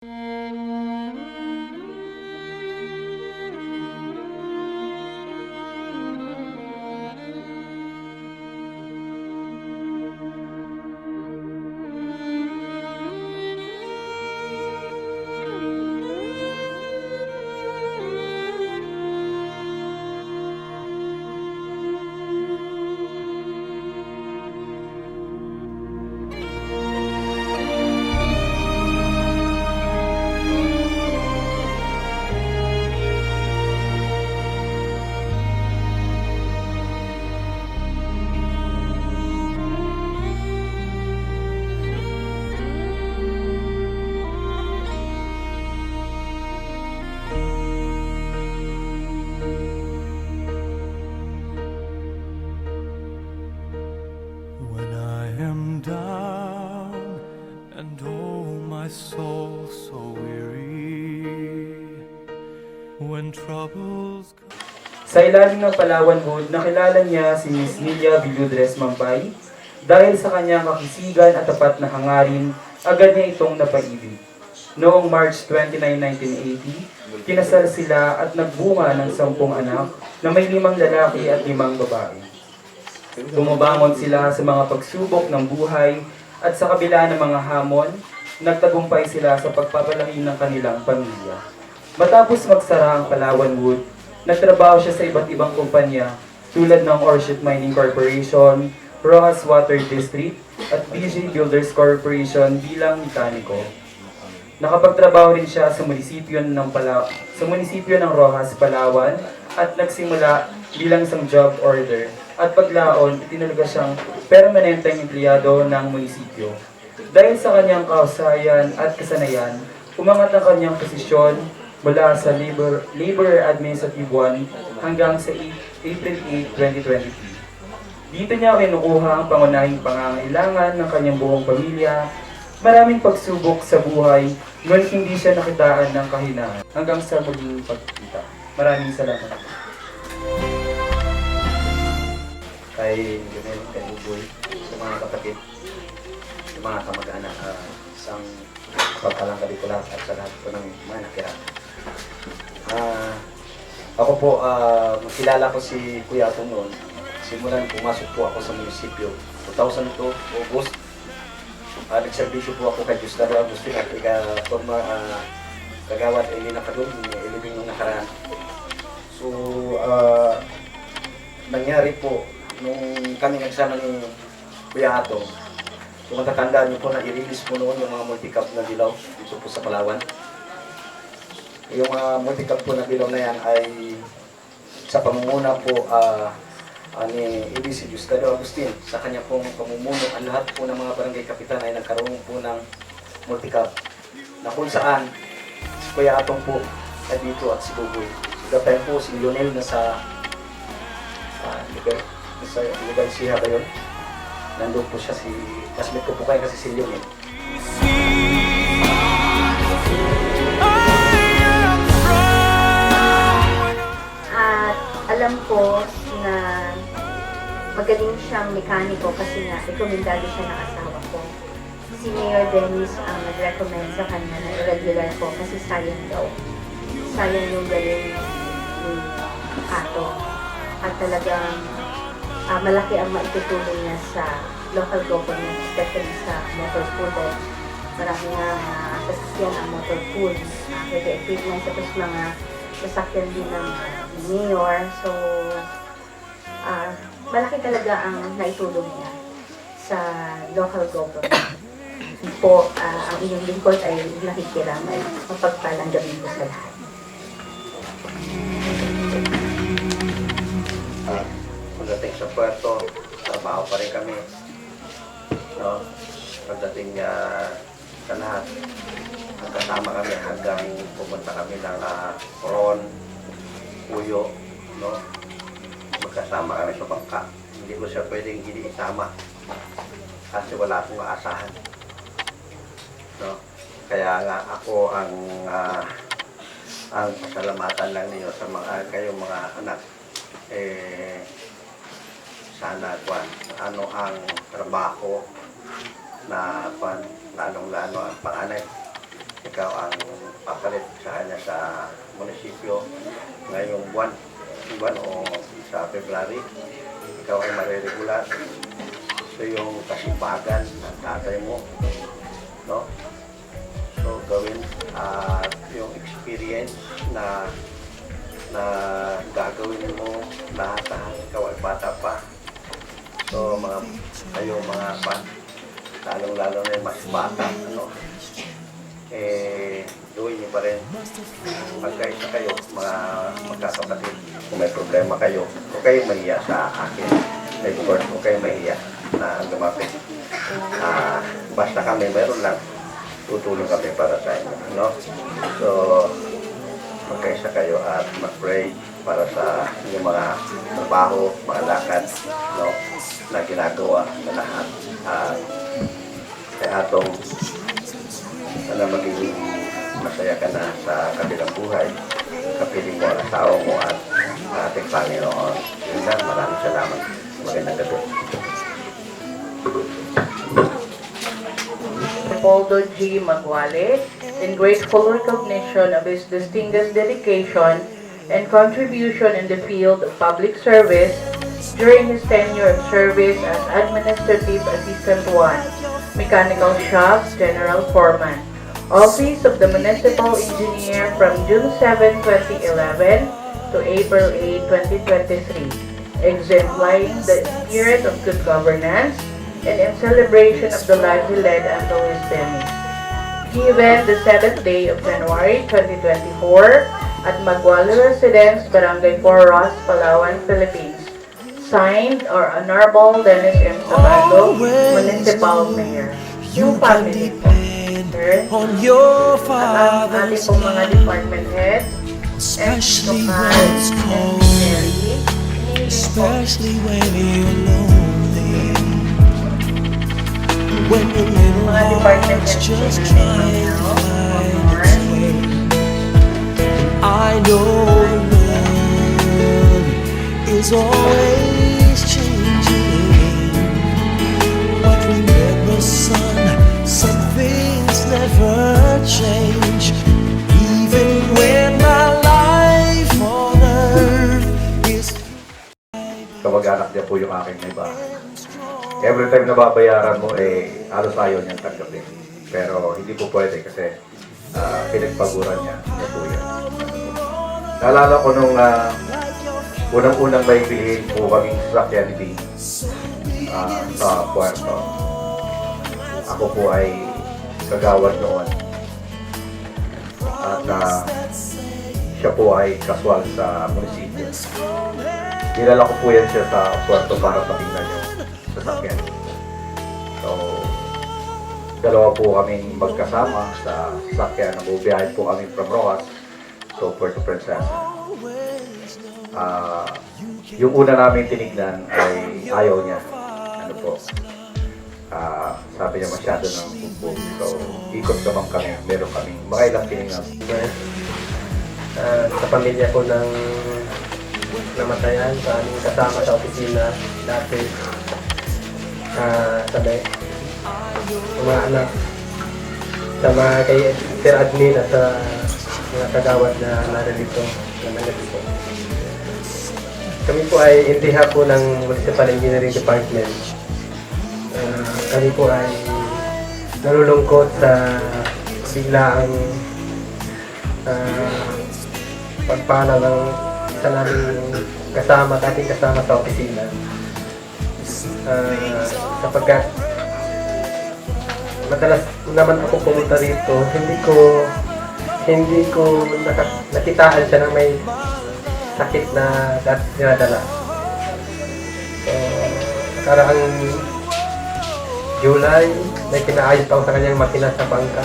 When I am down and oh my soul so weary, when troubles come. Sa ilalim ng Palawan Wood, nakilala niya si Miss Nilia Villudres Mambay dahil sa kanyang kakisigan at tapat na hangarin, agad niya itong napaibig. Noong March 29, 1980, kinasal sila at nagbunga ng 10 anak na may 5 lalaki at 5 babae. Bumabangon sila sa mga pagsubok ng buhay at sa kabila ng mga hamon, nagtagumpay sila sa pagpapalaki ng kanilang pamilya. Matapos magsara ang Palawan Wood, nagtrabaho siya sa iba't ibang kumpanya tulad ng Orchid Mining Corporation, Rojas Water District at BJ Builders Corporation bilang mekaniko. Nakapagtrabaho rin siya sa munisipyo ng Rojas, Palawan at nagsimula bilang isang job order at paglaon itinalaga siyang permanenteng empleyado ng munisipyo. Dahil sa kanyang kahusayan at kasanayan, umangat ang kanyang posisyon mula sa Labor Administrative 1 hanggang sa April 8, 2023. Dito niya kinukuha ang pangunahing pangangailangan ng kanyang buong pamilya. Maraming pagsubok sa buhay, ngunit hindi siya nakitaan ng kahinaan. Hanggang sa muling pagkita. Maraming salamat. Kay Junel, kay Uboy, sa mga kapatid, sa mga kamag-anak, isang pagkalang kalikulat at sa lahat po ng mga nakira. Ako po, makilala ko si Kuya Atong noon. Simulan, pumasok po ako sa munisipyo. 2002, August. Nagservisyo po ako kay Gustavo Agustin at kagawad ay nakadun, ilibing nung nakaraan. So, nangyari po, nung kami nagsama ni Kuya Atong, kung matatandaan niyo po na i-release po noon yung mga multi-cup na dilaw dito po sa Palawan. Yung mga multi-cup po na dilaw na yan ay sa pamumuna po ni EDC Gustavo Agustin. Sa kanya pong pamumuno, ang lahat po ng mga barangay kapitan ay nagkaroon po ng multi-cup na kung saan si Kuya Atong po ay dito at si Buboy. Sigapay po si Lionel na sa lugar siya ba yun? Nandun po siya si kasmit ko po kayo kasi si Lionel. At alam ko na magaling siyang mekaniko kasi nga rekomendado siya ng asawa ko. Si Mayor Dennis ang nag-recommend sa kanya na irregular ko kasi sayang daw. Sayang yung galing ni Ato. At talagang malaki ang maitutulong niya sa local government, especially sa motor pool. Marami nga sasakyan ang motor pool. Pwede equipment sa mga sasakyan din ng mayor. So, malaki talaga ang naitulong niya sa local government. Po, ang inyong lingkod ay nakikiramay. Mapagpalang gabi po sa lahat. Pagdating sa puerto, trabaho pa rin kami. No? Pagdating sa lahat, magkasama kami hanggang pumunta kami ng Coron, Puyo, no? Magkasama kami sa bangka. Hindi ko siya pwedeng hindi isama kasi wala akong aasahan. No? Kaya nga ako ang pasalamatan lang niyo sa kayong mga anak. Sana ano ang trabaho na lalong-lalo ang panganay ikaw ang papalit sa kanya sa munisipyo ngayong buwan o sa February. Ikaw ay mariregular. So yung kasipagan ng tatay mo, no? So gawin at yung experience na gagawin mo lahat, ikaw ay bata pa. So kayo mga lalong-lalo na yung mas bata, ano? Gawin niyo pa rin. Magkaisa kayo, mga magkakapatid. Kung may problema kayo, huwag kayong mahiya sa akin. May court, huwag kayong mahiya na lumapit. Basta kami, meron lang. Tutulong kami para sa inyo, no? So, magkaisa kayo at mag-pray para sa inyong mga trabaho, mga lakad, no? Na ginagawa sa lahat. Kaya atong sana magiging masaya ka na sa kabilang buhay, kapiling mo ang asawa mo at ating Panginoon. Yun lang, maraming salamat. Magandang gabi. Leopoldo G. Magwale, in grateful recognition of his distinguished dedication and contribution in the field of public service during his tenure of service as Administrative Assistant 1, Mechanical Shop General Foreman, Office of the Municipal Engineer from June 7, 2011 to April 8, 2023, exemplifying the spirit of good governance and in celebration of the life he led until his demise. Given the 7th day of January 2024 at Magwale Residence, Barangay 4, Ross, Palawan, Philippines. Signed, or Honorable Dennis M. Sabado, Municipal Mayor. Yung family po. On your At ang ating father's pong mga department heads, especially when it's cold, especially when you're lonely, when your little mga department heart's heads just na trying to find its way. I know love is always changing, but remember, son, some things never change. Even when my life on earth is Kamag-anak niya po yung aking may bahay. Every time na babayaran mo, halos ayaw niyang tanggapin. Pero hindi po pwede kasi pinagpaguran niya po yan. Naalala ko nung unang-unang may bilhin po kaming sasakyan ni sa Puerto. Ako po ay kagawad noon. At siya po ay kaswal sa munisipyo. Dinala ko po yan siya sa Puerto para patingnan yung sasakyan. So, dalawa po kaming magkasama sa sasakyan. Nabubiyahin po kami from Rojas to Puerto Princesa. Yung una namin tinignan ay ayaw niya. Ano po? Sabi niya masyado ng bumbong. So, ikot naman kami. Meron kami mga ilang tinignan. Sa pamilya ko ng namatayan, sa aming kasama sa opisina dati, sabi, sa mga anak, sa mga kay Sir Admin at sa mga kagawad na naririto, na nandito. Kami po ay indiha po ng Municipal Engineering Department. Kami po ay nalulungkot sa biglaang pagpana ng isa naming dating kasama sa opisina. Sapagkat madalas naman ako pumunta rito, hindi ko nakitaan siya ng may sakit na dati dinadala. So, nakaraang July, may pinaayos ako sa kanyang makina sa bangka.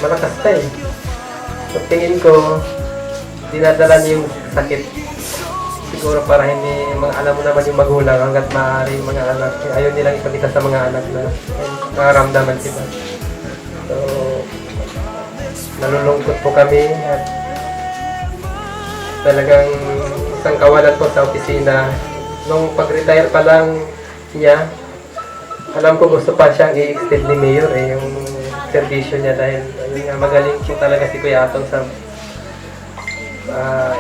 Malakas pa eh. So, tingin ko, dinadala niya yung sakit. Siguro para hindi, alam mo naman yung magulang hanggat maaari yung mga anak. Ayaw nilang ipakita sa mga anak na nakaramdaman sila. So, nalulungkot po kami at talagang isang kawalan po sa opisina. Nung pag-retire pa lang niya, alam ko gusto pa siyang i-extend ni Mayor yung serbisyo niya dahil ayun nga, magaling po talaga si Kuya Atong sa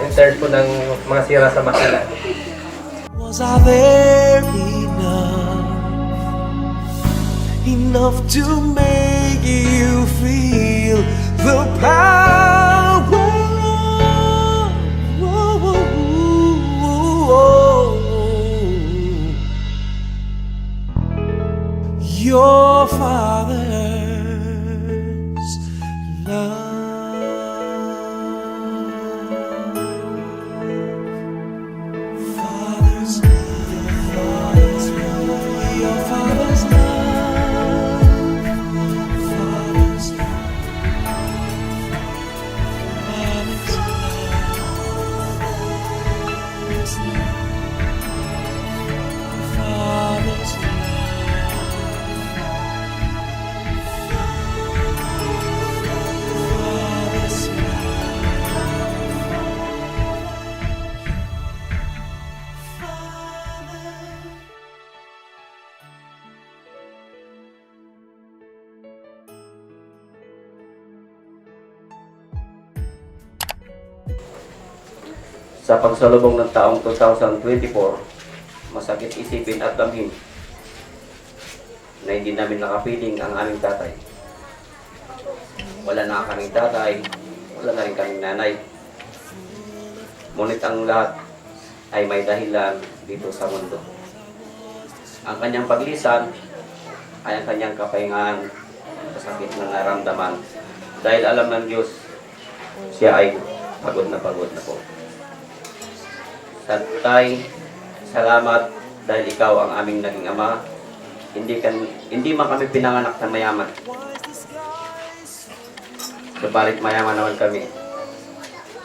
in terms po ng mga sira sa makina. Was I there enough? Enough to make you feel the power of your father's love. Father's love, your father's love, father's love, father's love. Sa pagsalubong ng taong 2024, masakit isipin at damhin na hindi namin nakapiling ang aming tatay. Wala na kaming tatay, wala na rin kaming nanay. Ngunit ang lahat ay may dahilan dito sa mundo. Ang kanyang paglisan ay ang kanyang kapahingahan sa sakit na naramdaman dahil alam ng Diyos siya ay pagod na po. Tay, salamat dahil ikaw ang aming naging ama. Hindi man kami pinanganak na mayaman. Subalit mayaman naman kami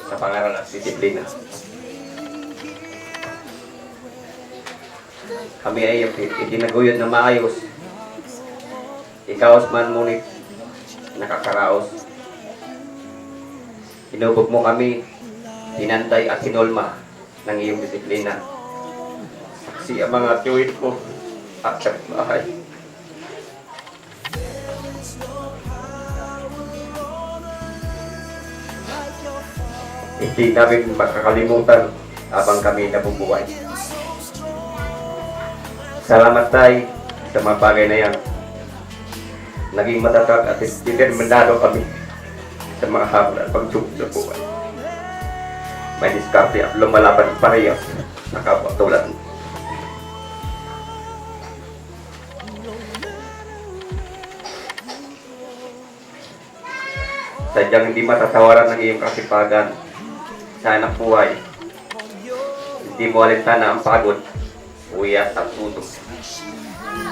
sa pangaral at disiplina. Kami ay itinaguyod na maayos. Ikaw man ngunit nakakaraos. Hinubog mo kami, hinantay at hinulma ng iyong disiplina. Saksi ang mga tuwid ko at bahay. Hindi namin makakalimutan habang kami nabubuhay. Salamat tayo sa mga bagay na yan. Naging matatag at determinado kami sa mga hamon at pagsubok sa buhay. May diskarte at lumalaban parehas na kapwa tulad mo. Sadyang hindi matatawaran ng iyong kasipagan sa anak buhay. Hindi mo alintana ang pagod, uyat at tutong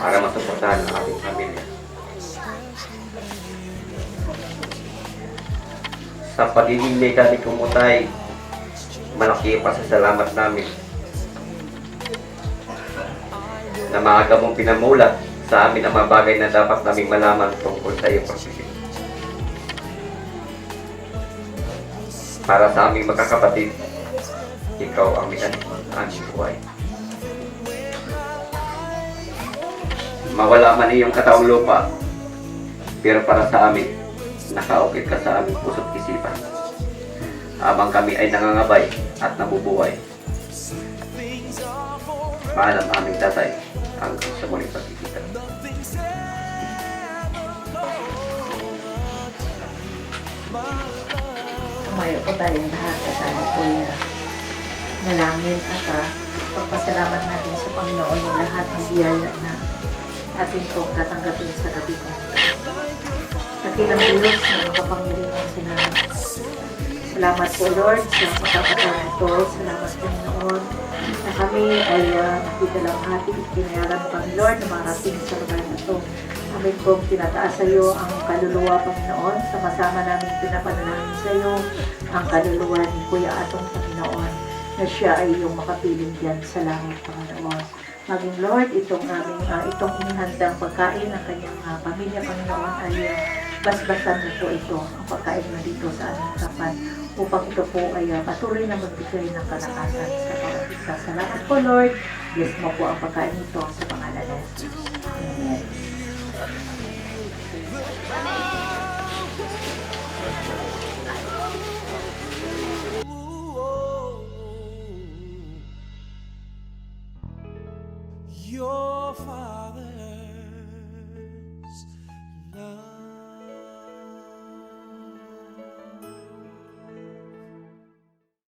para masuportahan ang ating pamilya. Sa pagiging mekaniko mo tayo, malaki ang pasasalamat namin na maaga mong pinamulat sa amin ang mga bagay na dapat naming malaman tungkol sa iyong pagsigit. Para sa aming magkakapatid, ikaw ang mekaniko ng aming buhay. Mawala man iyong kataong lupa, pero para sa amin, nakaukit ka sa aming puso't isipan. Habang kami ay nangangabay at nabubuhay. Paalam aming tatay hanggang sa muling pagkikita. Tumayo po tayong lahat at tayo po nalangin at pagpasalamat natin sa Panginoon yung lahat ng biyaya na atin pong tatanggapin sa gabi ko. Dakilang Diyos na makapangyarihan sinabi. Salamat po Lord sa pagkakataon ito. Salamat Panginoon na kami ay nakitalamhati at kinayaran Panginoon na marating sa lugar na ito. Amin pong tinataas sa iyo ang kaluluwa Panginoon. Sama-sama namin pinapanalangin sa iyo ang kaluluwa ni Kuya Atong Panginoon na siya ay iyong makapiling diyan sa langit Panginoon. Maging Lord, itong inihandang pagkain ng kanyang pamilya Panginoon ay basbasan na po ito ang pagkain na dito sa aming harapan upang ito po ay patuloy na magbigay ng kalakasan sa bawat isa. Salamat po Lord. Bless mo po ang pagkain ito sa pangalan ni Jesus. Amen. Your father